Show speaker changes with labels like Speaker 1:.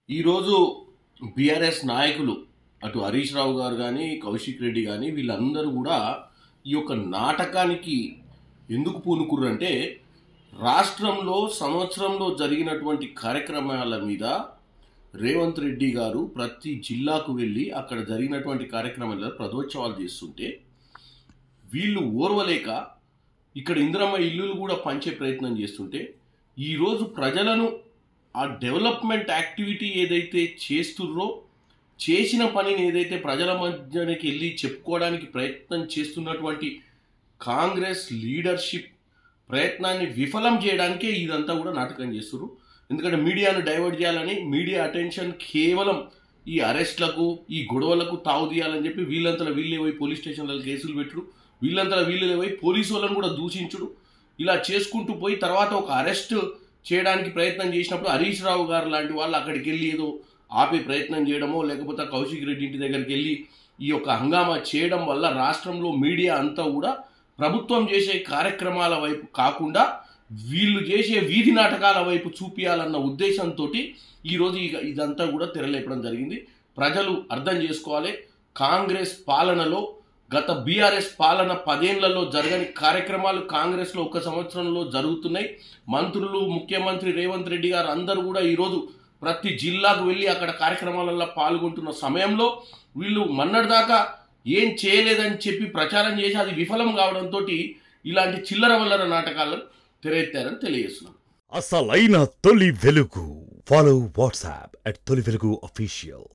Speaker 1: ఈరోజు బీఆర్ఎస్ నాయకులు అటు హరీష్ రావు గారు కానీ కౌశిక్ రెడ్డి కానీ వీళ్ళందరూ కూడా ఈ యొక్క నాటకానికి ఎందుకు పూనుకుర్రంటే రాష్ట్రంలో సంవత్సరంలో జరిగినటువంటి కార్యక్రమాల మీద రేవంత్ రెడ్డి గారు ప్రతి జిల్లాకు వెళ్ళి అక్కడ జరిగినటువంటి కార్యక్రమాల ప్రదోత్సవాలు చేస్తుంటే వీళ్ళు ఓర్వలేక ఇక్కడ ఇందిరమ్మ ఇల్లులు కూడా పంచే ప్రయత్నం చేస్తుంటే ఈరోజు ప్రజలను ఆ డెవలప్మెంట్ యాక్టివిటీ ఏదైతే చేస్తుర్రో చేసిన పనిని ఏదైతే ప్రజల మధ్యకి వెళ్ళి చెప్పుకోవడానికి ప్రయత్నం చేస్తున్నటువంటి కాంగ్రెస్ లీడర్షిప్ ప్రయత్నాన్ని విఫలం చేయడానికే ఇదంతా కూడా నాటకం చేస్తున్నారు. ఎందుకంటే మీడియాను డైవర్ట్ చేయాలని మీడియా అటెన్షన్ కేవలం ఈ అరెస్ట్లకు ఈ గొడవలకు తావు తీయాలని చెప్పి వీళ్ళంతా వీళ్ళే పోయి పోలీస్ స్టేషన్లలో కేసులు పెట్టుడు, వీళ్ళంతా వీళ్ళే పోయి పోలీసు వాళ్ళని కూడా దూషించుడు, ఇలా చేసుకుంటూ పోయి తర్వాత ఒక అరెస్ట్ చేయడానికి ప్రయత్నం చేసినప్పుడు హరీష్ రావు గారు లాంటి వాళ్ళు అక్కడికి వెళ్ళి ఏదో ఆపే ప్రయత్నం చేయడమో లేకపోతే కౌశిక్ రెడ్డి ఇంటి దగ్గరికి వెళ్ళి ఈ యొక్క హంగామా చేయడం వల్ల రాష్ట్రంలో మీడియా అంతా కూడా ప్రభుత్వం చేసే కార్యక్రమాల వైపు కాకుండా వీళ్ళు చేసే వీధి నాటకాల వైపు చూపించాలన్న ఉద్దేశంతో ఈరోజు ఇదంతా కూడా తెరలేపడం జరిగింది. ప్రజలు అర్థం చేసుకోవాలి, కాంగ్రెస్ పాలనలో గత బీఆర్ఎస్ పాలన 10 ఏళ్లలో జరగని కార్యక్రమాలు కాంగ్రెస్లో ఒక సంవత్సరంలో జరుగుతున్నాయి. మంత్రులు, ముఖ్యమంత్రి రేవంత్ రెడ్డి గారు అందరూ కూడా ఈరోజు ప్రతి జిల్లాకు వెళ్ళి అక్కడ కార్యక్రమాలలో పాల్గొంటున్న సమయంలో వీళ్ళు మొన్నటిదాకా ఏం చేయలేదని చెప్పి ప్రచారం చేసి అది విఫలం కావడంతో ఇలాంటి చిల్లర వల్లర నాటకాలను తెరెత్తారని తెలియజేస్తున్నాను.
Speaker 2: అసలైన తొలి వెలుగు. ఫాలో వాట్సాప్ @తొలి వెలుగు official.